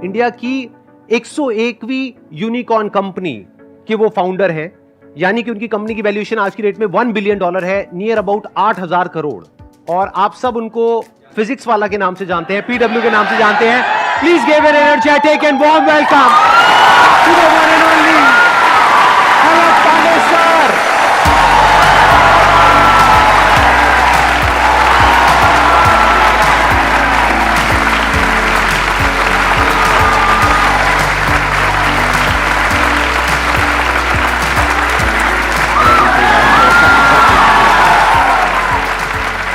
India की 101वीं unicorn company के वो फाउंडर हैं, यानी कि उनकी कंपनी की वैल्यूएशन आज की डेट में $1 बिलियन है, नियर अबाउट 8,000 करोड़। और आप सब उनको फिजिक्स वाला के नाम से जानते हैं, पीडब्ल्यू के नाम से जानते हैं। Please give an energetic and warm welcome to the one and only Alakh Pandey sir.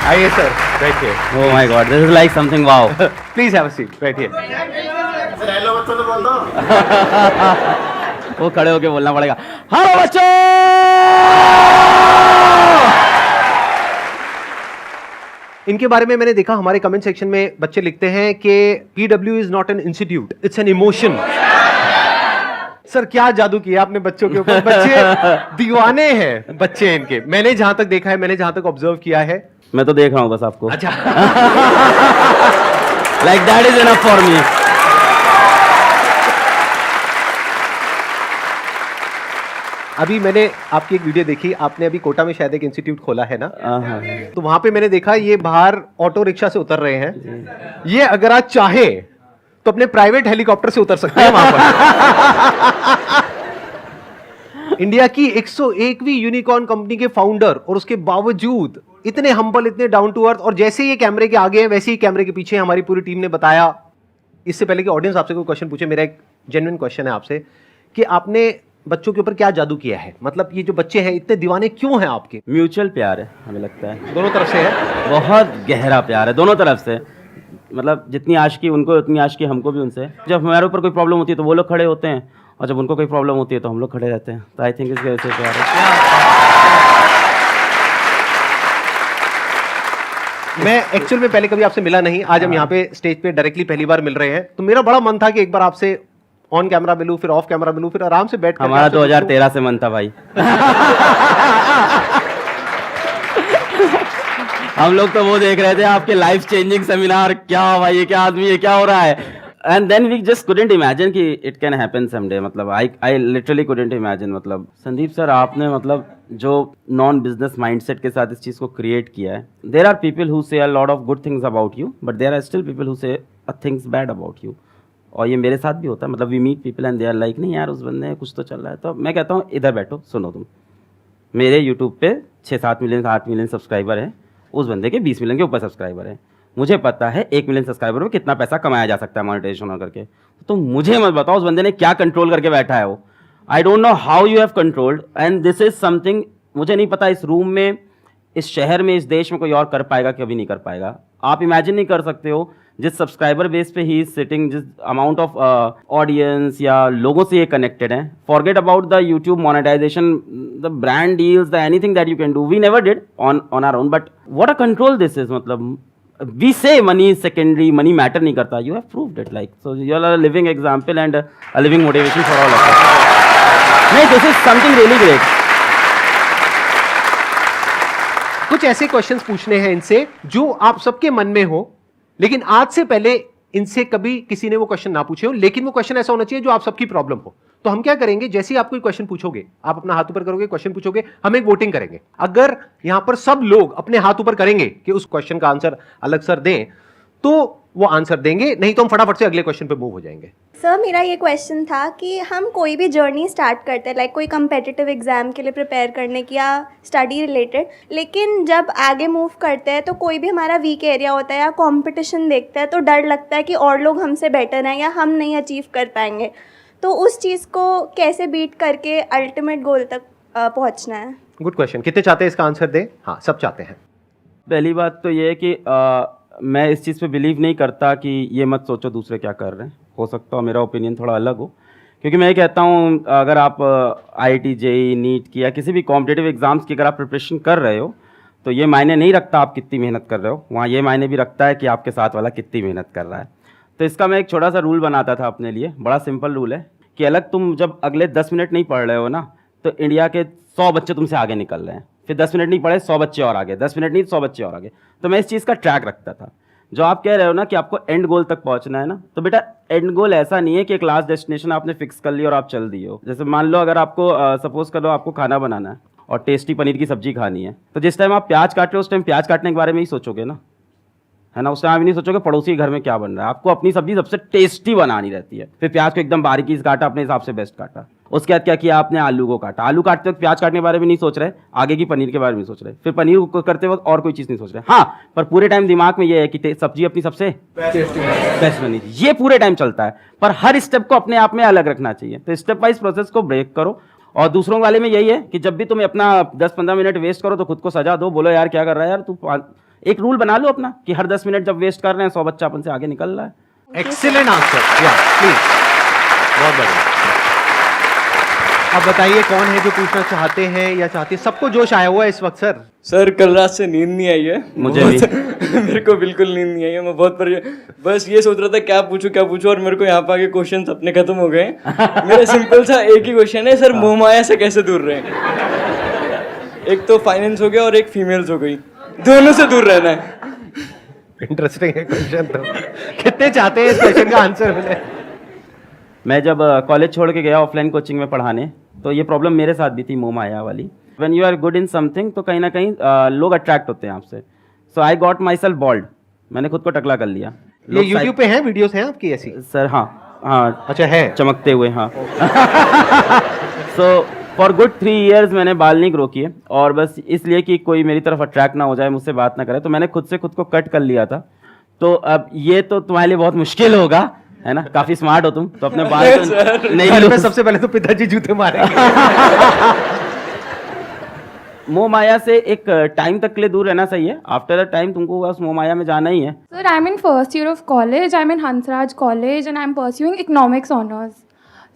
आइए सर, बैठिए। Oh my God, this is like something wow. Please have a seat, बैठिए। हेलो बच्चों तो बोल दो। वो खड़े होके बोलना पड़ेगा। हेलो बच्चों। इनके बारे में मैंने देखा, हमारे कमेंट सेक्शन में बच्चे लिखते हैं कि PW is not an institute, it's an emotion. Sir क्या जादू किया आपने बच्चों के ऊपर, बच्चे दीवाने हैं बच्चे इनके। मैंने जहां तक देखा है, मैंने जहां तक ऑब्जर्व किया है। मैं तो देख रहा हूँ बस आपको। अच्छा। Like that is enough for me. अभी मैंने आपकी एक वीडियो देखी, आपने अभी कोटा में शायद एक इंस्टीट्यूट खोला है ना, हाँ। तो वहां पे मैंने देखा ये बाहर ऑटो रिक्शा से उतर रहे हैं। ये अगर आप चाहें तो अपने प्राइवेट हेलीकॉप्टर से उतर सकते हैं वहां पर। इंडिया की 101वीं यूनिकॉर्न कंपनी के फाउंडर, और उसके बावजूद इतने हम्बल, इतने डाउन टू अर्थ। और जैसे ये कैमरे के आगे हैं वैसे ही कैमरे के पीछे हमारी पूरी टीम ने बताया। इससे पहले कि ऑडियंस आपसे कोई क्वेश्चन पूछे, मेरा एक जेन्युइन क्वेश्चन है आपसे कि आपने बच्चों के ऊपर क्या जादू किया है? मतलब ये जो बच्चे हैं इतने दीवाने क्यों हैं आपके? म्यूचुअल प्यार है, हमें लगता है दोनों तरफ से है, बहुत गहरा प्यार है दोनों तरफ से। मतलब जितनी आशिकी उनको उतनी आशिकी हमको भी उनसे। जब हमारे ऊपर कोई प्रॉब्लम होती है तो वो लोग खड़े होते हैं, और जब उनको कोई प्रॉब्लम होती है तो हम लोग खड़े रहते हैं। तो आई थिंक इसके वजह से प्यार है। मैं एक्चुअल में पहले कभी आपसे मिला नहीं, आज हम यहाँ पे स्टेज पे डायरेक्टली पहली बार मिल रहे हैं, तो मेरा बड़ा मन था कि एक बार आपसे ऑन कैमरा मिलूं, फिर ऑफ कैमरा मिलूं, फिर आराम से बैठ कर। हमारा 2013 से मन था भाई। हम लोग तो वो देख रहे थे आपके लाइफ चेंजिंग सेमिनार, क्या भाई ये क्या आदमी है, क्या हो रहा है। And then we just couldn't imagine कि इट कैन हैपन समडे। मतलब आई लिटरली कुडंट इमेजिन। मतलब संदीप सर आपने मतलब जो नॉन बिजनेस माइंडसेट के साथ इस चीज़ को क्रिएट किया है। There are people who say a lot of good things about you, but there are still people who say a things bad about you. और ये मेरे साथ भी होता है। मतलब we meet people and they are like नहीं यार उस बंदे कुछ तो चल रहा है। तो मैं कहता हूँ इधर बैठो, सुनो तुम। मेरे यूट्यूब पे 6-7 मिलियन 8 मिलियन सब्सक्राइबर हैं, उस बंदे के 20 मिलियन के ऊपर सब्सक्राइबर हैं। मुझे पता है 1 मिलियन सब्सक्राइबर में कितना पैसा कमाया जा सकता है मोनेटाइजेशन करके। तो मुझे मत बताओ उस बंदे ने क्या कंट्रोल करके बैठा है वो। I don't know how you have controlled, and this is something मुझे नहीं पता इस रूम में, इस शहर में, इस देश में कोई और कर पाएगा, कभी नहीं कर पाएगा। आप इमेजिन नहीं कर सकते हो जिस सब्सक्राइबर बेस पे ही इज सिटिंग, जिस अमाउंट ऑफ ऑडियंस या लोगों से ये कनेक्टेड है। Forget about the YouTube monetisation, the brand deals, the anything that you can do, we never did on our own, but what a control this is. मतलब we say money is secondary, money matter नहीं करता, you have proved it, like so you are a living example and a living motivation for all of us. नहीं, this is something really great. कुछ ऐसे questions पूछने हैं इनसे जो आप सबके मन में हो, लेकिन आज से पहले इनसे कभी किसी ने वो क्वेश्चन ना पूछे हो, लेकिन वो क्वेश्चन ऐसा होना चाहिए जो आप सबकी प्रॉब्लम हो। तो हम क्या करेंगे, जैसे ही आप कोई क्वेश्चन पूछोगे, आप अपना हाथ ऊपर करोगे, क्वेश्चन पूछोगे, हम एक वोटिंग करेंगे। अगर यहां पर सब लोग अपने हाथ ऊपर करेंगे कि उस क्वेश्चन का आंसर अलग सर दें, तो वो आंसर देंगे, नहीं तो हम फटाफट से अगले क्वेश्चन पे मूव हो जाएंगे। सर मेरा ये क्वेश्चन था कि हम कोई भी जर्नी स्टार्ट करते हैं, लाइक कोई कम्पिटिटिव एग्जाम के लिए प्रिपेयर करने की या स्टडी रिलेटेड, लेकिन जब आगे मूव करते हैं तो कोई भी हमारा वीक एरिया होता है या कंपटीशन देखते हैं तो डर लगता है कि और लोग हमसे बेटर हैं या हम नहीं अचीव कर पाएंगे। तो उस चीज़ को कैसे बीट करके अल्टीमेट गोल तक पहुंचना है? Good question. कितने चाहते हैं इसका आंसर दें? हाँ, सब चाहते हैं। पहली बात तो ये है कि मैं इस चीज़ पे बिलीव नहीं करता कि ये मत सोचो दूसरे क्या कर रहे हैं। हो सकता है मेरा ओपिनियन थोड़ा अलग हो, क्योंकि मैं ये कहता हूँ अगर आप IIT JEE नीट की या किसी भी कॉम्पिटिटिव एग्जाम्स की अगर आप प्रिपरेशन कर रहे हो तो ये मायने नहीं रखता आप कितनी मेहनत कर रहे हो, वहाँ ये मायने भी रखता है कि आपके साथ वाला कितनी मेहनत कर रहा है। तो इसका मैं एक छोटा सा रूल बनाता था अपने लिए, बड़ा सिंपल रूल है कि अलग तुम जब अगले 10 मिनट नहीं पढ़ रहे हो ना, तो इंडिया के 100 बच्चे तुमसे आगे निकल रहे हैं, फिर 10 मिनट नहीं पढ़े 100 बच्चे और आगे, 10 मिनट नहीं 100 बच्चे और आगे। तो मैं इस चीज़ का ट्रैक रखता था। जो आप कह रहे हो ना कि आपको एंड गोल तक पहुंचना है ना, तो बेटा एंड गोल ऐसा नहीं है कि एक लास्ट डेस्टिनेशन आपने फिक्स कर ली और आप चल दिए हो। जैसे मान लो अगर आपको सपोज करो आपको खाना बनाना है और टेस्टी पनीर की सब्जी खानी है, तो जिस टाइम आप प्याज काट रहे हो उस टाइम प्याज काटने के बारे में ही सोचोगे ना, है ना। उस टाइम आप नहीं सोचोगे पड़ोसी के घर में क्या बन रहा है। आपको अपनी सब्जी सबसे टेस्टी बनानी रहती है। फिर प्याज को एकदम बारीकी से काटा, अपने हिसाब से बेस्ट काटा। उसके बाद क्या किया आपने, आलू को काटा। आलू काटते वक्त प्याज काटने के बारे में नहीं सोच रहे, आगे की पनीर के बारे में सोच रहे। फिर पनीर को करते वक्त और कोई चीज़ नहीं सोच रहे। हाँ, पर पूरे टाइम दिमाग में ये है कि सब्जी अपनी सबसे बेस्ट बनी थी, ये पूरे टाइम चलता है। पर हर स्टेप को अपने आप में अलग रखना चाहिए। तो स्टेप वाइज प्रोसेस को ब्रेक करो। और दूसरों वाले में यही है कि जब भी तुम अपना 10-15 मिनट वेस्ट करो तो खुद को सजा दो, बोलो यार क्या कर रहा है यार तू। एक रूल बना लो अपना कि हर 10 मिनट जब वेस्ट कर रहे हैं 100 बच्चा अपन से आगे निकल रहा है। एक्सीलेंट आंसर, या प्लीज, बहुत बढ़िया। अब बताइए कौन है जो पूछना चाहते हैं या चाहती है? सबको जोश आया हुआ है इस वक्त सर। सर कल रात से नींद नहीं आई है मुझे भी। मेरे को बिल्कुल नींद नहीं आई है, मैं बहुत बस ये सोच रहा था क्या पूछूं और मेरे को यहाँ पे आके क्वेश्चन अपने खत्म हो गए। मेरा सिंपल सा एक ही क्वेश्चन है सर, मोहमाया से कैसे दूर रहें? एक तो फाइनेंस हो गया और एक फीमेल्स हो गई, दोनों से दूर रहना है। इंटरेस्टिंग है क्वेश्चन। तो कितने चाहते हैं इस क्वेश्चन का आंसर मिले? मैं जब कॉलेज छोड़ के गया ऑफलाइन कोचिंग में पढ़ाने, तो ये प्रॉब्लम मेरे साथ भी थी, मोह माया वाली। When you are good in something तो कहीं ना कहीं लोग अट्रैक्ट होते हैं आपसे। So I got myself bold, मैंने खुद को टकला कर लिया। ये यूट्यूब पे हैं वीडियोस हैं आपकी ऐसी? सर हाँ अच्छा है, चमकते हुए, हाँ। सो फॉर गुड 3 years मैंने बाल नहीं ग्रो किए, और बस इसलिए कि कोई मेरी तरफ अट्रैक्ट ना हो जाए, मुझसे बात ना करे, तो मैंने खुद से खुद को कट कर लिया था। तो अब ये तो तुम्हारे लिए बहुत मुश्किल होगा, है ना, काफी स्मार्ट हो तुम, तो अपने बाल तो नहीं घर में लो। सबसे पहले तो पिताजी जूते मारेंगे। मोह माया से एक टाइम तक के लिए दूर रहना सही है। आफ्टर अ टाइम तुमको उस मोह माया में जाना ही है। Sir, I'm in first year of college. I'm in Hansraj College and I'm pursuing economics honors.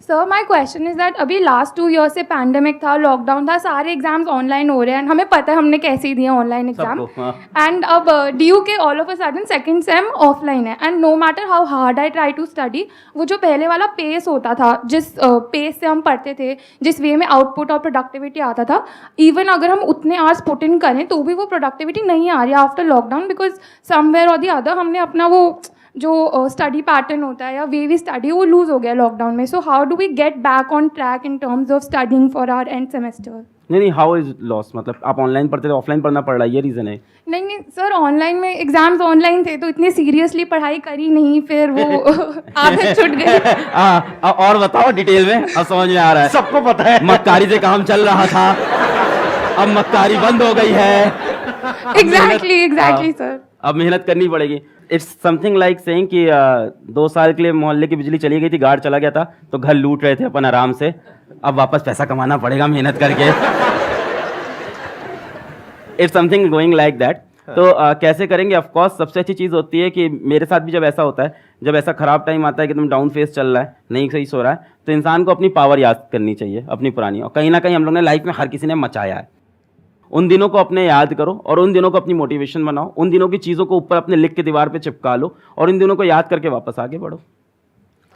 Sir, my question is that अभी last 2 years से pandemic था, lockdown था, सारे एग्जाम्स ऑनलाइन हो रहे हैं, हमें पता है हमने कैसे ही दिए ऑनलाइन एग्जाम। सबको, हाँ। एंड अब ड्यू के all of a sudden second same offline है, and no matter how hard I try to study, वो जो पहले वाला पेस होता था, जिस पेस से हम पढ़ते थे, जिस वे में आउटपुट और प्रोडक्टिविटी आता था, इवन अगर हम उतने आवर्स पुट इन करें तो भी वो प्रोडक्टिविटी नहीं आ रही आफ्टर लॉकडाउन, बिकॉज समवेयर और द अदर हमने अपना वो जो स्टडी पैटर्न होता है या वे वी स्टडी वो लूज हो गया लॉकडाउन में। So how do we get back on track in terms of studying for our end semester? नहीं, हाउ इज लॉस, मतलब आप ऑनलाइन पढ़ते थे, ऑफलाइन पढ़ना पड़ रहा है, ये रीजन है? नहीं सर, ऑनलाइन में एग्जाम्स ऑनलाइन थे तो इतने सीरियसली पढ़ाई करी नहीं, फिर वो आदत छूट गई। और बताओ डिटेल में, अब समझ में आ रहा है। सबको पता है मक्कारी से काम चल रहा था, अब मक्कारी बंद हो गई है। एग्जैक्टली सर, अब मेहनत करनी पड़ेगी। इट्स समथिंग लाइक सेइंग कि 2 साल के लिए मोहल्ले की बिजली चली गई थी, गार्ड चला गया था, तो घर लूट रहे थे अपन आराम से, अब वापस पैसा कमाना पड़ेगा मेहनत करके। It's something going like that. तो कैसे करेंगे? ऑफ कोर्स सबसे अच्छी चीज़ होती है कि मेरे साथ भी जब ऐसा होता है, जब ऐसा खराब टाइम आता है कि तुम डाउन फेस चल रहा है, नहीं सही सो रहा है, तो इंसान को अपनी पावर याद करनी चाहिए, अपनी पुरानी। और कहीं ना कहीं हम लोग ने लाइफ में हर किसी ने मचाया है, उन दिनों को अपने याद करो और उन दिनों को अपनी मोटिवेशन बनाओ, उन दिनों की चीज़ों को ऊपर अपने लिख के दीवार पे चिपका लो और इन दिनों को याद करके वापस आगे बढ़ो।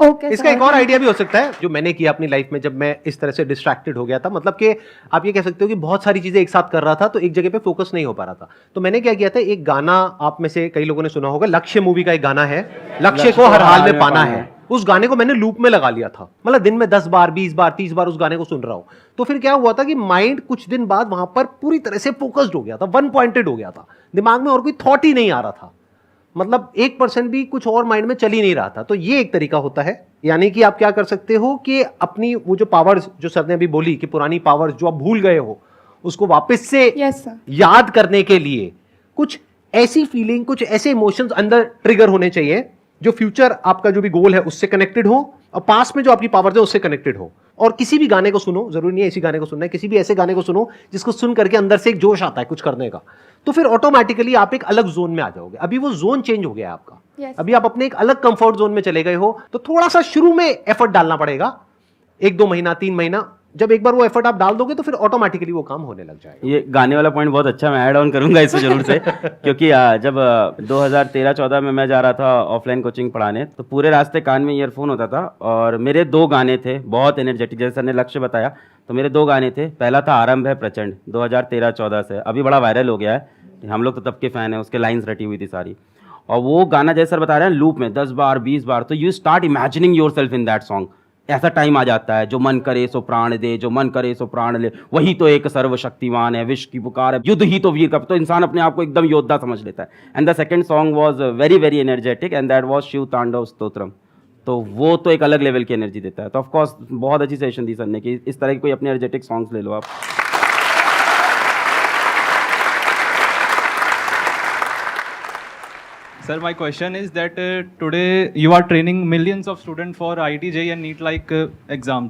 ओके। इसका एक और आइडिया भी हो सकता है जो मैंने किया अपनी लाइफ में, जब मैं इस तरह से डिस्ट्रैक्टेड हो गया था, मतलब कि आप ये कह सकते हो कि बहुत सारी चीजें एक साथ कर रहा था तो एक जगह पे फोकस नहीं हो पा रहा था। तो मैंने क्या किया था, एक गाना आप में से कई लोगों ने सुना होगा, लक्ष्य मूवी का एक गाना है, लक्ष्य को हर हाल में पाना है। उस गाने को मैंने लूप में लगा लिया था, मतलब दिन में 10 बार 20 बार 30 बार उस गाने को सुन रहा हूं। तो फिर क्या हुआ था कि माइंड कुछ दिन बाद वहां पर पूरी तरह से फोकस्ड हो गया था, वन पॉइंटेड हो गया था, दिमाग में और कोई थॉट ही नहीं आ रहा था, मतलब 1% भी कुछ और माइंड में चल ही नहीं रहा था। तो ये एक तरीका होता है, यानी कि आप क्या कर सकते हो कि अपनी वो जो पावर्स जो सर ने अभी बोली कि पुरानी पावर्स जो आप भूल गए हो, उसको वापस से याद करने के लिए कुछ ऐसी फीलिंग, कुछ ऐसे इमोशंस अंदर ट्रिगर होने चाहिए जो फ्यूचर आपका जो भी गोल है उससे कनेक्टेड हो और पास में जो आपकी पावर्स है उससे कनेक्टेड हो। और किसी भी गाने को सुनो, जरूरी नहीं है इसी गाने को सुनना है, किसी भी ऐसे गाने को सुनो जिसको सुन करके अंदर से एक जोश आता है कुछ करने का, तो फिर ऑटोमेटिकली आप एक अलग जोन में आ जाओगे। अभी वो जोन चेंज हो गया है आपका, अभी आप अपने एक अलग कंफर्ट जोन में चले गए हो, तो थोड़ा सा शुरू में एफर्ट डालना पड़ेगा, 1-2 महीना 3 महीना। जब एक बार वो एफर्ट आप डाल दोगे तो फिर ऑटोमेटिकली वो काम होने लग जाएगा। ये गाने वाला पॉइंट बहुत अच्छा, मैं ऐड ऑन करूंगा इसको जरूर से। क्योंकि जब 2013-14 में मैं जा रहा था ऑफलाइन कोचिंग पढ़ाने, तो पूरे रास्ते कान में ईयरफोन होता था और मेरे 2 गाने थे बहुत एनर्जेटिक, जैसे सर ने लक्ष्य बताया, तो मेरे 2 गाने थे। पहला था आरंभ है प्रचंड, 2013-14 से, अभी बड़ा वायरल हो गया है, हम लोग तो तब के फैन हैं, उसके लाइन्स रटी हुई थी सारी। और वो गाना जैसे सर बता रहे हैं लूप में 10 बार 20 बार, तो you start imagining your self in that song. ऐसा टाइम आ जाता है, जो मन करे सो प्राण दे, जो मन करे सो प्राण ले, वही तो एक सर्वशक्तिमान है, विश्व की पुकार है, युद्ध ही तो वीर का, तो इंसान अपने आप को एकदम योद्धा समझ लेता है। And the second song was very very energetic and that was Shiv Tandav Stotram. तो वो तो एक अलग लेवल की एनर्जी देता है। तो ऑफ कोर्स बहुत अच्छी सेशन दी सर ने कि इस तरह की कोई अपने एनर्जेटिक सॉन्ग्स ले लो आप। Sir, my question is that today you are training millions of students for IIT JEE and NEET like exam.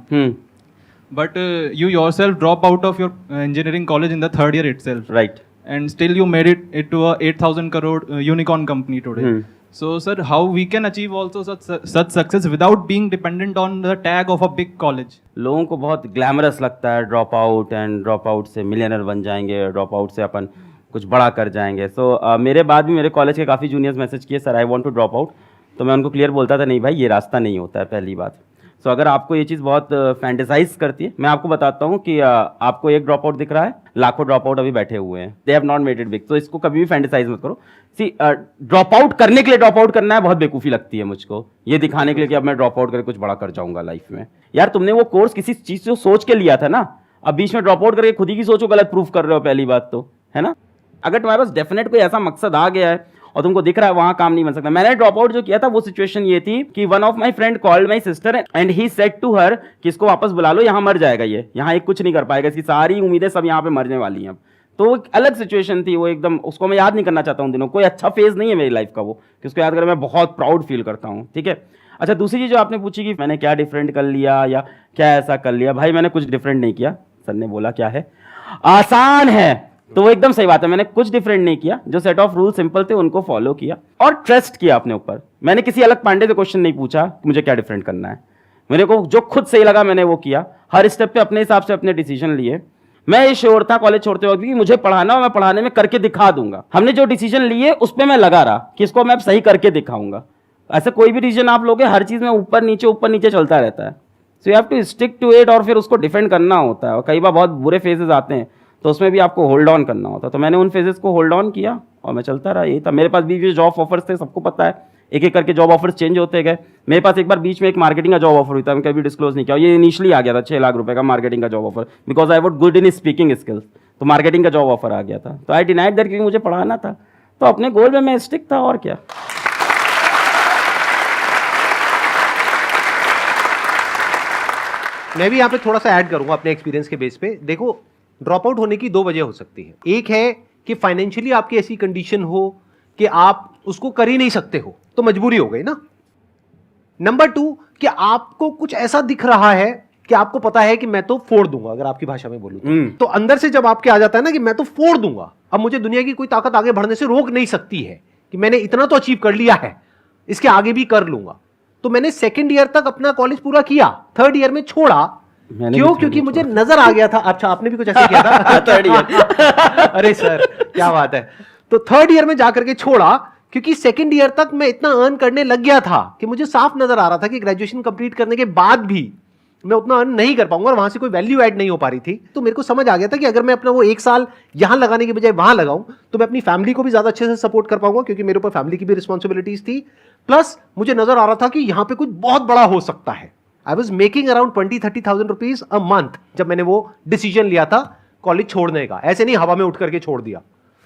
But you yourself drop out of your engineering college in the third year itself. Right. And still you made it to a 8,000 crore unicorn company today. So sir, how we can achieve also such success without being dependent on the tag of a big college? लोगों को बहुत glamorous लगता है drop out, and drop out से millionaire बन जाएंगे, drop out से अपन कुछ बड़ा कर जाएंगे। सो मेरे बाद भी मेरे कॉलेज के काफ़ी जूनियर्स मैसेज किए sir I want to drop out, तो मैं उनको क्लियर बोलता था नहीं भाई ये रास्ता नहीं होता है पहली बात। सो अगर आपको ये चीज़ बहुत फैंटेसाइज करती है, मैं आपको बताता हूँ कि आपको एक ड्रॉप आउट दिख रहा है, लाखों ड्रॉप आउट अभी बैठे हुए हैं, they have not made it big. तो इसको कभी भी फैंटेसाइज मत करो। सी ड्रॉप आउट करने के लिए ड्रॉप आउट करना है बहुत बेवकूफ़ी लगती है मुझको, ये दिखाने के लिए कि अब मैं ड्रॉप आउट करके कुछ बड़ा कर जाऊंगा लाइफ में। यार तुमने वो कोर्स किसी चीज़ से सोच के लिया था ना, अब बीच में ड्रॉप आउट करके खुद ही की सोचो गलत प्रूफ कर रहे हो, पहली बात तो है ना। अगर तुम्हारे पास डेफिनेट कोई ऐसा मकसद आ गया है और तुमको दिख रहा है वहां काम नहीं बन सकता। मैंने ड्रॉप आउट जो किया था वो सिचुएशन ये थी कि one of my friend called my sister and he said to her कि इसको वापस बुला लो, यहाँ मर जाएगा ये, यहाँ एक कुछ नहीं कर पाएगा, इसकी सारी उम्मीदें सब यहाँ पे मरने वाली हैं अब। तो एक अलग सिचुएशन थी वो, एकदम उसको मैं याद नहीं करना चाहता हूँ दिनों, कोई अच्छा फेज नहीं है मेरी लाइफ का वो कि उसको याद कर मैं बहुत प्राउड फील करता हूँ। ठीक है, अच्छा दूसरी चीज़ जो आपने पूछी कि मैंने क्या डिफरेंट कर लिया या क्या ऐसा कर लिया, भाई मैंने कुछ डिफरेंट नहीं किया। सर ने बोला क्या है आसान है, तो वो एकदम सही बात है, मैंने कुछ डिफरेंट नहीं किया, जो सेट ऑफ रूल सिंपल थे उनको फॉलो किया और ट्रस्ट किया अपने ऊपर। मैंने किसी अलग पांडे से क्वेश्चन नहीं पूछा कि मुझे क्या डिफरेंट करना है, मेरे को जो खुद सही लगा मैंने वो किया, हर स्टेप पे अपने हिसाब से अपने डिसीजन लिए। मैं ये श्योर था कॉलेज छोड़ते वक्त कि मुझे पढ़ाना और मैं पढ़ाने में करके दिखा दूंगा। हमने जो डिसीजन लिए उस पर मैं लगा रहा कि इसको मैं सही करके दिखाऊंगा। ऐसे कोई भी डिसीजन आप लोगे हर चीज में ऊपर नीचे चलता रहता है, so you have to stick to it और फिर उसको डिफेंड करना होता है। और कई बार बहुत बुरे फेजेस आते हैं तो उसमें भी आपको होल्ड ऑन करना होता है, तो मैंने उन फेजेस को होल्ड ऑन किया और मैं चलता रहा। यही था, मेरे पास भी जॉब ऑफर्स थे, सबको पता है, एक एक करके जॉब ऑफर्स चेंज होते गए। मेरे पास एक बार बीच में एक मार्केटिंग का जॉब ऑफर हुआ था, मैं कभी डिस्क्लोज नहीं किया, ये इनिशियली आ गया था 6 लाख रुपए का मार्केटिंग का job offer, because I what good in speaking skills, तो मार्केटिंग का जॉब ऑफर आ गया था। तो आई डिनाइड दैट क्योंकि मुझे पढ़ाना था, तो अपने गोल में मैं स्टिक था और क्या। मैं भी यहाँ पे थोड़ा सा ऐड करूंगा अपने एक्सपीरियंस के बेस पे। देखो ड्रॉप आउट होने की 2 वजह हो सकती है, एक है कि फाइनेंशियली आपकी ऐसी कंडीशन हो कि आप उसको कर ही नहीं सकते हो, तो मजबूरी हो गई ना। नंबर 2 कि आपको कुछ ऐसा दिख रहा है कि आपको पता है कि मैं तो फोड़ दूंगा, अगर आपकी भाषा में बोलूं तो अंदर से जब आपके आ जाता है ना कि मैं तो फोड़ दूंगा, अब मुझे दुनिया की कोई ताकत आगे बढ़ने से रोक नहीं सकती है, कि मैंने इतना तो अचीव कर लिया है, इसके आगे भी कर लूंगा। तो मैंने 2nd ईयर तक अपना कॉलेज पूरा किया, 3rd ईयर में छोड़ा। क्यों? क्योंकि मुझे नजर आ गया था। अच्छा आपने भी कुछ ऐसे किया था? 3rd ईयर अरे सर क्या बात है। तो 3rd ईयर में जाकर के छोड़ा क्योंकि 2nd ईयर तक मैं इतना अर्न करने लग गया था कि मुझे साफ नजर आ रहा था कि ग्रेजुएशन कंप्लीट करने के बाद भी मैं उतना अर्न नहीं कर पाऊंगा और वहां से कोई वैल्यू ऐड नहीं हो पा रही थी। तो मेरे को समझ आ गया था कि अगर मैं अपना वो 1 साल यहां लगाने के बजाय वहां लगाऊं तो मैं अपनी फैमिली को भी ज्यादा अच्छे से सपोर्ट कर पाऊंगा, क्योंकि मेरे ऊपर फैमिली की भी रिस्पॉन्सिबिलिटीज थी। प्लस मुझे नजर आ रहा था कि यहां पे कुछ बहुत बड़ा हो सकता है। I was making around 20-30,000 rupees a month जब मैंने वो डिसीजन लिया था कॉलेज छोड़ने का। ऐसे नहीं हवा में उठ करके छोड़ दिया।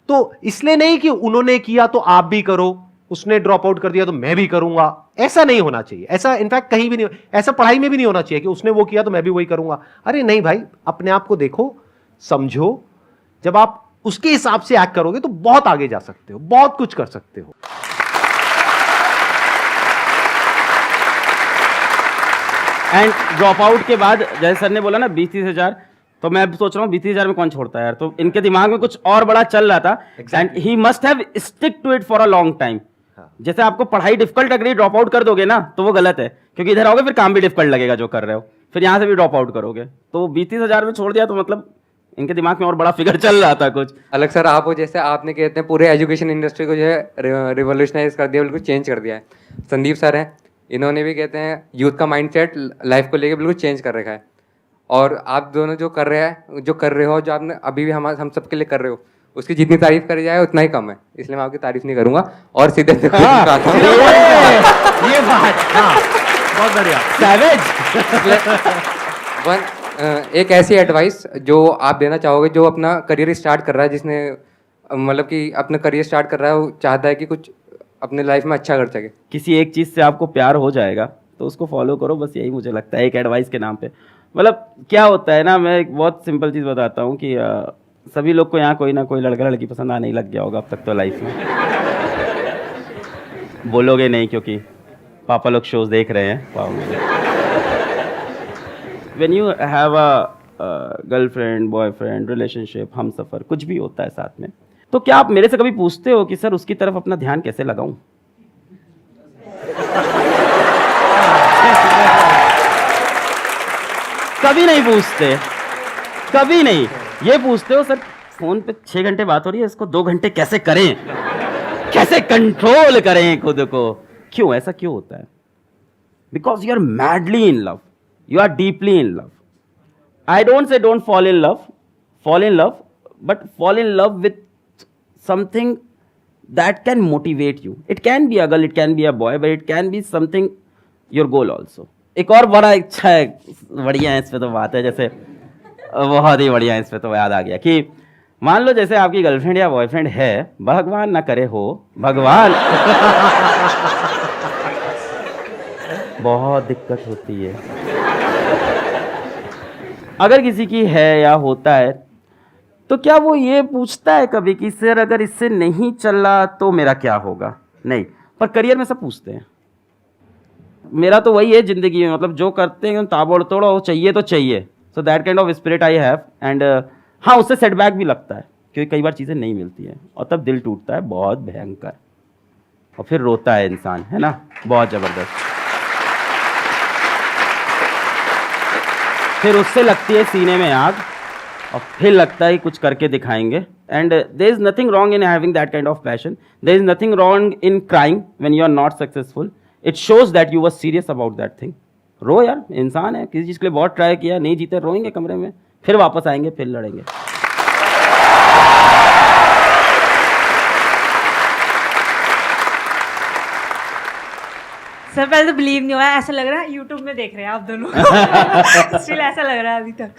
तो इसलिए नहीं कि उन्होंने किया तो आप भी करो, उसने ड्रॉप आउट कर दिया तो मैं भी करूंगा, ऐसा नहीं होना चाहिए। ऐसा इनफैक्ट कहीं भी नहीं, ऐसा पढ़ाई में भी नहीं होना चाहिए कि उसने वो किया तो मैं भी वही करूंगा। अरे नहीं भाई, अपने आप को देखो, समझो, जब आप उसके हिसाब से एक्ट करोगे तो बहुत आगे जा सकते हो, बहुत कुछ कर सकते हो। एंड ड्रॉप आउट के बाद जैसे सर ने बोला ना 20-30 हजार, तो मैं सोच रहा हूँ 20-30 हजार में कौन छोड़ता है यार। तो इनके दिमाग में कुछ और बड़ा चल रहा था and he must have stick to it for a long time. जैसे आपको पढ़ाई डिफिकल्ट लग रही है, ड्रॉप आउट कर दोगे ना तो वो गलत है, क्योंकि इधर आओगे फिर काम भी डिफिकल्ट लगेगा जो कर रहे हो, फिर यहाँ से भी ड्रॉप आउट करोगे। तो 20-30 हजार में छोड़ दिया तो मतलब इनके दिमाग में और बड़ा फिगर चल रहा था कुछ अलग। सर आप वो जैसे आपने कहते हैं पूरे एजुकेशन इंडस्ट्री को जो है रिवोल्यूशनाइज कर दिया, बिल्कुल चेंज कर दिया है। संदीप सर हैं, इन्होंने भी कहते हैं यूथ का माइंडसेट लाइफ को लेके बिल्कुल चेंज कर रखा है। और आप दोनों जो कर रहे हो, जो आपने अभी भी हम सबके लिए कर रहे हो, उसकी जितनी तारीफ करी जाए उतना ही कम है, इसलिए मैं आपकी तारीफ नहीं करूंगा और सीधे ये बात, हाँ, बहुत बढ़िया। सैवेज। एक ऐसी एडवाइस जो आप देना चाहोगे जो अपना करियर स्टार्ट कर रहा है, जिसने मतलब कि अपना करियर स्टार्ट कर रहा है, वो चाहता है कि कुछ अपने लाइफ में अच्छा कर सके। किसी एक चीज़ से आपको प्यार हो जाएगा तो उसको फॉलो करो, बस यही मुझे लगता है एक एडवाइस के नाम पे। मतलब क्या होता है ना, मैं एक बहुत सिंपल चीज़ बताता हूँ कि सभी लोग को यहाँ कोई ना कोई लड़का लड़की पसंद आने ही लग गया होगा अब तक तो लाइफ में। बोलोगे नहीं क्योंकि पापा लोग शोज देख रहे हैं, पाओगे। When you have a girlfriend, boyfriend, relationship, हम सफ़र, कुछ भी होता है साथ में, तो क्या आप मेरे से कभी पूछते हो कि सर उसकी तरफ अपना ध्यान कैसे लगाऊं? कभी नहीं पूछते, कभी नहीं। ये पूछते हो सर फोन पे 6 घंटे बात हो रही है, इसको 2 घंटे कैसे करें, कैसे कंट्रोल करें खुद को? क्यों ऐसा क्यों होता है? Because you are madly in love, you are deeply in love. I don't say don't fall in love, fall in love, but fall in love with something that can motivate you. It can be a girl, it can be a boy, but it can be something your goal also. एक और बड़ा अच्छा है, बढ़िया है इस पे तो बात है, जैसे बहुत ही बढ़िया है इस पे तो याद आ गया कि मान लो जैसे आपकी गर्लफ्रेंड या बॉयफ्रेंड है, भगवान ना करे हो, भगवान बहुत दिक्कत होती है अगर किसी की है या होता है, तो क्या वो ये पूछता है कभी कि सर अगर इससे नहीं चला तो मेरा क्या होगा? नहीं, पर करियर में सब पूछते हैं। मेरा तो वही है जिंदगी में, मतलब जो करते हैं ताबड़ तोड़ चाहिए तो चाहिए। So that kind of spirit I have. And हाँ, उससे सेटबैक भी लगता है क्योंकि कई बार चीज़ें नहीं मिलती हैं और तब दिल टूटता है बहुत भयंकर, और फिर रोता है इंसान, है ना, बहुत ज़बरदस्त। फिर उससे लगती है सीने में आग और फिर लगता है कुछ करके दिखाएंगे। And there is nothing wrong in having that kind of passion, there is nothing wrong in crying when you are not successful. It shows that you were serious about that thing. रो यार, इंसान है, किसी चीज़ के लिए बहुत try किया, नहीं जीते, रोएंगे कमरे में, फिर वापस आएंगे, फिर लड़ेंगे। सर पहले तो बिलीव नहीं हुआ, ऐसा लग रहा है यूट्यूब में देख रहे हैं आप दोनों। स्टिल ऐसा लग रहा है अभी तक।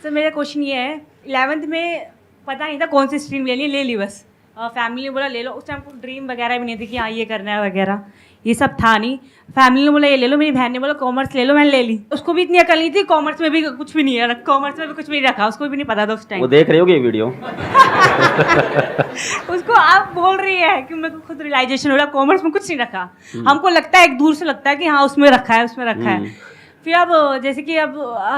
सर मेरा क्वेश्चन ये है, 11th में पता नहीं था कौन सी स्ट्रीम लेनी है, ले ली बस। फैमिली ने बोला ले लो, उस टाइम को ड्रीम वगैरह भी नहीं थी कि हाँ ये करना है वगैरह, ये सब था नहीं। फैमिली ने बोला ये ले लो, मेरी बहन ने बोला कॉमर्स ले लो, मैंने ले ली। उसको भी इतनी अकल नहीं थी, कॉमर्स में भी कुछ भी नहीं है, कॉमर्स में भी कुछ भी नहीं रखा, उसको भी नहीं पता था उस टाइम। वो देख रहे होगे ये वीडियो। उसको आप बोल रही है कि मेरे को खुद रियलाइजेशन हो रहा है कॉमर्स में कुछ नहीं रखा। हमको लगता है एक दूर से लगता है कि हाँ उसमें रखा है, उसमें रखा है। फिर अब जैसे कि अब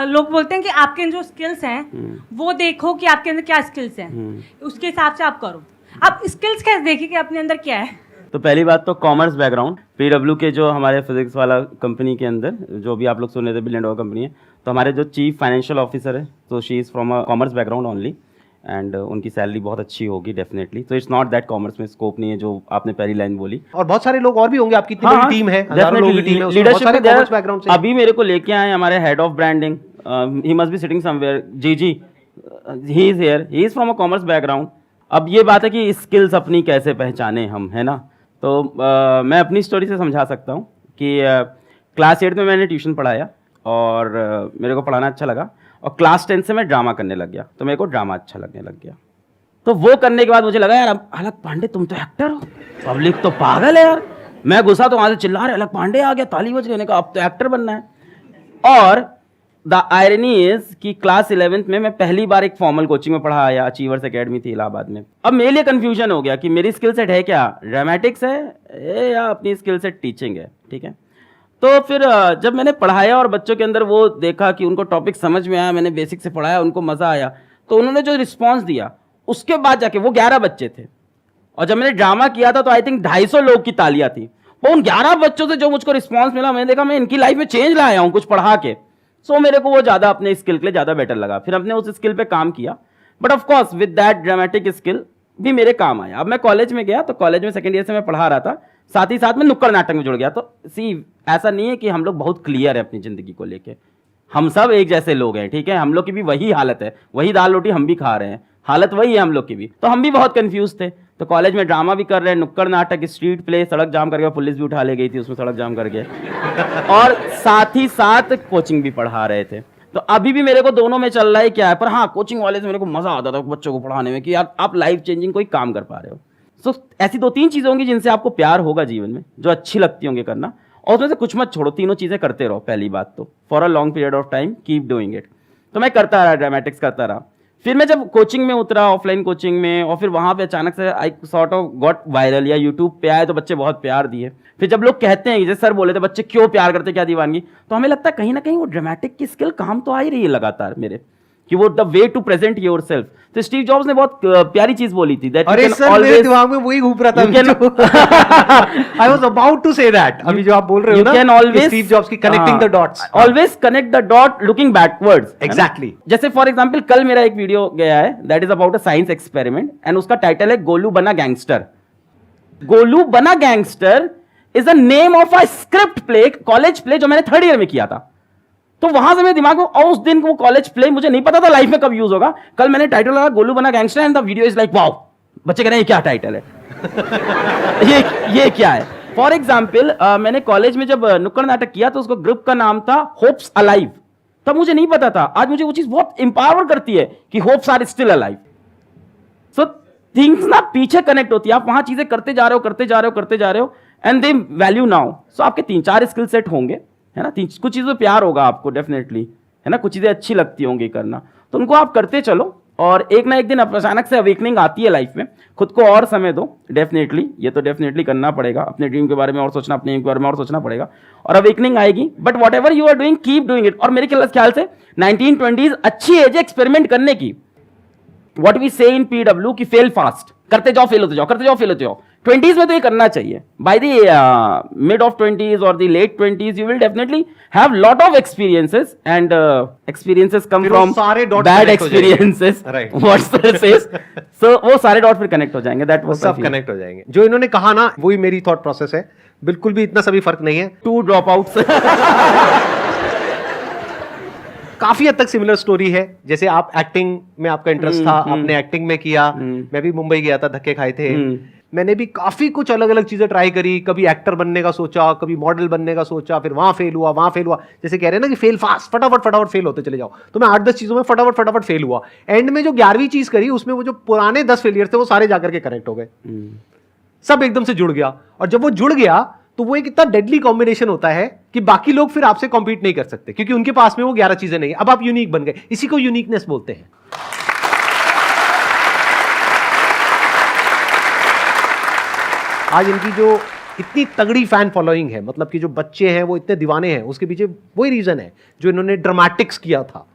लोग बोलते हैं कि आपके जो स्किल्स हैं वो देखो कि आपके अंदर क्या स्किल्स हैं, उसके हिसाब से आप करो। आप स्किल्स कैसे देखिए कि अपने अंदर क्या है? तो पहली बात तो कॉमर्स बैकग्राउंड, पीडब्ल्यू के जो हमारे फिजिक्स वाला कंपनी के अंदर जो भी आप लोग सुन रहे थे बिलियन डॉलर कंपनी है, तो हमारे जो चीफ फाइनेंशियल ऑफिसर है तो she is from a commerce background only, and उनकी सैलरी बहुत अच्छी होगी डेफिनेटली। तो इट्स नॉट दैट कॉमर्स में स्कोप नहीं है जो आपने पहली लाइन बोली। और बहुत सारे लोग और भी होंगे, आपकी इतनी बड़ी टीम है, हजारों लोगों की टीम है, उसमें बहुत सारे कॉमर्स बैकग्राउंड से। अभी मेरे को लेके आए हमारे head of branding, he must be sitting somewhere, जी he is here, he is from a commerce background. अब ये बात है कि स्किल्स अपनी कैसे पहचाने हम, है ना। तो मैं अपनी स्टोरी से समझा सकता हूँ कि क्लास 8 में मैंने ट्यूशन पढ़ाया और मेरे को पढ़ाना अच्छा लगा, और क्लास 10 से मैं ड्रामा करने लग गया, तो मेरे को ड्रामा अच्छा लगने लग गया। तो वो करने के बाद मुझे लगा यार अलग पांडे तुम तो एक्टर हो, पब्लिक तो पागल है यार। मैं घुसा तो वहाँ से चिल्ला रहे अलग पांडे आ गया, ताली बज गई, अब तो एक्टर बनना है। और द आयरनी इज कि क्लास 11th में मैं पहली बार एक फॉर्मल कोचिंग में पढ़ा आया, अचीवर्स एकेडमी थी इलाहाबाद में। अब मेरे लिए कंफ्यूजन हो गया कि मेरी स्किल सेट है क्या, ड्रामेटिक्स है या अपनी स्किल सेट टीचिंग है, ठीक है। तो फिर जब मैंने पढ़ाया और बच्चों के अंदर वो देखा कि उनको टॉपिक समझ में आया, मैंने बेसिक से पढ़ाया, उनको मज़ा आया, तो उन्होंने जो रिस्पॉन्स दिया उसके बाद जाके वो 11 बच्चे थे, और जब मैंने ड्रामा किया था तो आई थिंक 250 लोग की तालियां थी। वो उन 11 बच्चों से जो मुझको रिस्पॉन्स मिला, मैंने देखा मैं इनकी लाइफ में चेंज लाया हूँ कुछ पढ़ा के। सो मेरे को वो ज़्यादा अपने स्किल के लिए ज़्यादा बेटर लगा, फिर अपने उस स्किल पे काम किया। But of course with that dramatic skill भी मेरे काम आया। अब मैं कॉलेज में गया तो कॉलेज में सेकंड ईयर से मैं पढ़ा रहा था, साथ ही साथ में नुक्कड़ नाटक में जुड़ गया। तो सी ऐसा नहीं है कि हम लोग बहुत क्लियर है अपनी ज़िंदगी को लेके, हम सब एक जैसे लोग हैं, ठीक है, हम लोग की भी वही हालत है, वही दाल रोटी हम भी खा रहे हैं। हालत वही है हम लोग की भी। तो हम भी बहुत कंफ्यूज थे। तो कॉलेज में ड्रामा भी कर रहे हैं, नुक्कड़ नाटक, स्ट्रीट प्ले, सड़क जाम करके पुलिस भी उठा ले गई थी उसमें सड़क जाम करके, और साथ ही साथ कोचिंग भी पढ़ा रहे थे। तो अभी भी मेरे को दोनों में चल रहा है क्या है, पर हाँ कोचिंग वाले से मेरे को मजा आता था बच्चों को पढ़ाने में कि यार आप लाइफ चेंजिंग कोई काम कर पा रहे हो। सो ऐसी 2-3 चीजें होंगी जिनसे आपको प्यार होगा जीवन में, जो अच्छी लगती होंगी करना, और उसमें से कुछ मत छोड़ो, तीनों चीजें करते रहो। पहली बात तो for a long period of time keep doing it. तो मैं करता रहा, ड्रामेटिक्स करता रहा। फिर मैं जब कोचिंग में उतरा, ऑफलाइन कोचिंग में, और फिर वहां पे अचानक से I sort of got viral, या यूट्यूब पे आए तो बच्चे बहुत प्यार दिए। फिर जब लोग कहते हैं, जैसे सर बोले थे बच्चे क्यों प्यार करते, क्या दीवानगी, तो हमें लगता है कहीं ना कहीं वो ड्रामेटिक की स्किल काम तो आ ही रही है लगातार मेरे, कि वो the way to present yourself. तो स्टीव जॉब्स ने बहुत प्यारी चीज बोली थी, दैट अरे सर मेरे दिमाग में वही घूम रहा था, I was about to say that. अभी जो आप बोल रहे हो ना, कैन ऑलवेज स्टीव जॉब्स की connecting the dots, always connect the dot looking backwards. Exactly. जैसे फॉर एग्जांपल कल मेरा एक वीडियो गया है, that is about a science experiment, and उसका टाइटल है गोलू बना गैंगस्टर। गोलू बना gangster is a name of a script play, college play, जो मैंने 3rd ईयर में किया था। तो वहां से मेरे दिमाग में, और उस दिन वो कॉलेज प्ले मुझे नहीं पता था लाइफ में कब यूज होगा। कल मैंने टाइटल लगा गोलू बना gangster, and the video is like wow, बच्चे कह रहे हैं ये क्या टाइटल है, ये क्या है। फॉर एग्जाम्पल मैंने कॉलेज में जब नुक्कड़ नाटक किया तो उसको ग्रुप का नाम था होप्स अलाइव। तब मुझे नहीं पता था, आज मुझे वो चीज बहुत इंपावर करती है कि hopes are still alive. So things ना पीछे कनेक्ट होती है, आप वहां चीजें करते जा रहे हो एंड दे वैल्यू नाउ। सो आपके 3-4 स्किल सेट होंगे, है ना, कुछ चीज़ों प्यार होगा आपको डेफिनेटली, है ना, कुछ चीज़ें अच्छी लगती होंगी करना, तो उनको आप करते चलो, और एक ना एक दिन अचानक से अवेकनिंग आती है लाइफ में। खुद को और समय दो, डेफिनेटली, ये तो डेफिनेटली करना पड़ेगा, अपने ड्रीम के बारे में और सोचना, अपने एम के बारे में और सोचना पड़ेगा, और अवेकनिंग आएगी। But whatever you are doing keep doing it. और मेरे ख्याल से 1920s अच्छी एज है एक्सपेरिमेंट करने की। व्हाट वी से इन पीडब्ल्यू की फेल फास्ट, करते जाओ फेल होते जाओ, करते जाओ फेल होते जाओ। 20s में तो ये करना चाहिए। By the mid of 20s और the late 20s you will definitely have lot of experiences, and experiences come from bad experiences, what's the says. So वो सारे डॉट फिर कनेक्ट हो जाएंगे, दैट वाज सब कनेक्ट हो जाएंगे। जो इन्होंने कहा ना, वही मेरी थॉट प्रोसेस है, बिल्कुल भी इतना सभी फर्क नहीं है। 2 ड्रॉप आउट्स काफी हद तक सिमिलर स्टोरी है। जैसे आप एक्टिंग में आपका इंटरेस्ट था, आपने एक्टिंग में किया, मैं भी मुंबई गया था, धक्के खाए थे, मैंने भी काफी कुछ अलग अलग चीजें ट्राई करी, कभी एक्टर बनने का सोचा, कभी मॉडल बनने का सोचा, फिर वहां फेल हुआ। जैसे कह रहे हैं ना कि फेल फास्ट, फटाफट फेल होते चले जाओ, तो मैं 8-10 चीजों में फटाफट फेल हुआ। एंड में जो 11वीं चीज करी, उसमें वो जो पुराने 10 फेलियर थे वो सारे जाकर के कनेक्ट हो गए, सब एकदम से जुड़ गया। और जब वो जुड़ गया तो वो एक इतना डेडली कॉम्बिनेशन होता है कि बाकी लोग फिर आपसे कॉम्पीट नहीं कर सकते, क्योंकि उनके पास में वो 11 चीजें नहीं है। अब आप यूनिक बन गए, इसी को यूनिकनेस बोलते हैं। आज इनकी जो इतनी तगड़ी फैन फॉलोइंग है, मतलब कि जो बच्चे हैं वो इतने दीवाने हैं, उसके पीछे वही रीजन है जो इन्होंने ड्रामेटिक्स किया था।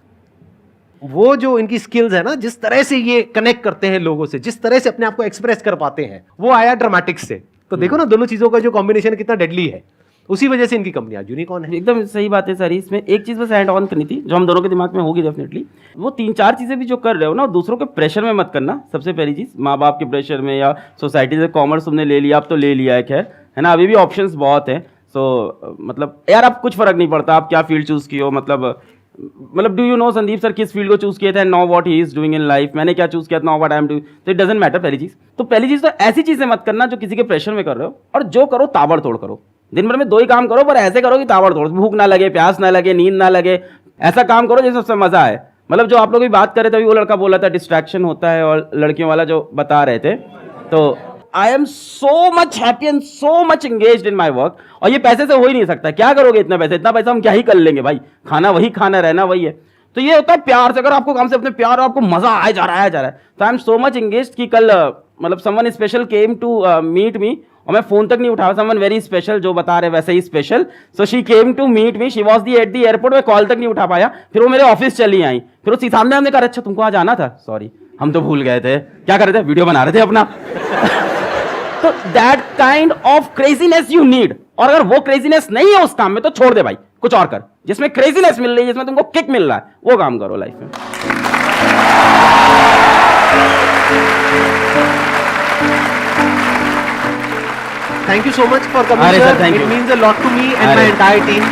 वो जो इनकी स्किल्स है ना, जिस तरह से ये कनेक्ट करते हैं लोगों से, जिस तरह से अपने आप को एक्सप्रेस कर पाते हैं, वो आया ड्रामेटिक्स से। तो देखो ना, दोनों चीजों का जो कॉम्बिनेशन कितना डेडली है, उसी वजह से इनकी कंपनी आज यूनिकॉर्न है। एकदम सही बात है सर। इसमें एक चीज बस ऐड ऑन करनी थी, जो हम दोनों के दिमाग में होगी डेफिनेटली। वो 3-4 चीजें भी जो कर रहे हो ना, दूसरों के प्रेशर में मत करना। सबसे पहली चीज, माँ बाप के प्रेशर में या सोसाइटी से, कॉमर्स तुमने ले लिया, अब तो ले लिया है, खैर, है ना, अभी भी ऑप्शंस बहुत है। सो मतलब यार अब कुछ फर्क नहीं पड़ता आप क्या फील्ड चूज की हो। मतलब do you know Sandeep sir किस फील्ड को चूज किया था, know what he is doing in life, मैंने क्या चूज किया था, know what I am doing, तो इट डजंट मैटर। पहली चीज तो ऐसी चीजें मत करना जो किसी के प्रेशर में कर रहे हो, और जो करो ताबड़तोड़ करो। दिन भर में 2 ही काम करो, पर ऐसे करो कि ताबड़तोड़, भूख ना लगे, प्यास ना लगे, नींद ना लगे, ऐसा काम करो जिसमें सबसे मजा आए। मतलब जो आप लोग भी बात कर रहे थे, अभी वो लड़का बोला था डिस्ट्रैक्शन होता है, और लड़कियों वाला जो बता रहे थे, तो I am so much happy and so much engaged in my work. और ये पैसे से हो ही नहीं सकता, क्या करोगे इतना पैसा हम क्या ही कर लेंगे भाई, खाना वही खाना, रहना वही है। तो ये होता है प्यार से, अगर आपको काम से अपने प्यार और आपको मजा आया जा रहा है, तो I am so much engaged कि कल मतलब someone special came to meet me, और मैं फोन तक नहीं उठाया, समवन वेरी स्पेशल, जो बता रहे वैसे ही special. So she came to meet me, she was the at the airport, मैं कॉल तक नहीं उठा पाया, फिर वो मेरे ऑफिस चली आई, फिर वो सामने हमने कहा अच्छा तुमको आज आना था, सॉरी हम तो भूल गए थे, क्या कर रहे थे, वीडियो बना रहे थे अपना। तो that kind of craziness you need. और अगर वो क्रेजीनेस नहीं है उस काम में, तो छोड़ दे भाई, कुछ और कर, जिसमें क्रेजीनेस मिल रही है, जिसमें तुमको किक मिल रहा है, वो काम करो लाइफ में। Thank you so much for coming, Sir, sir. thank It you. means a lot to me and my entire team.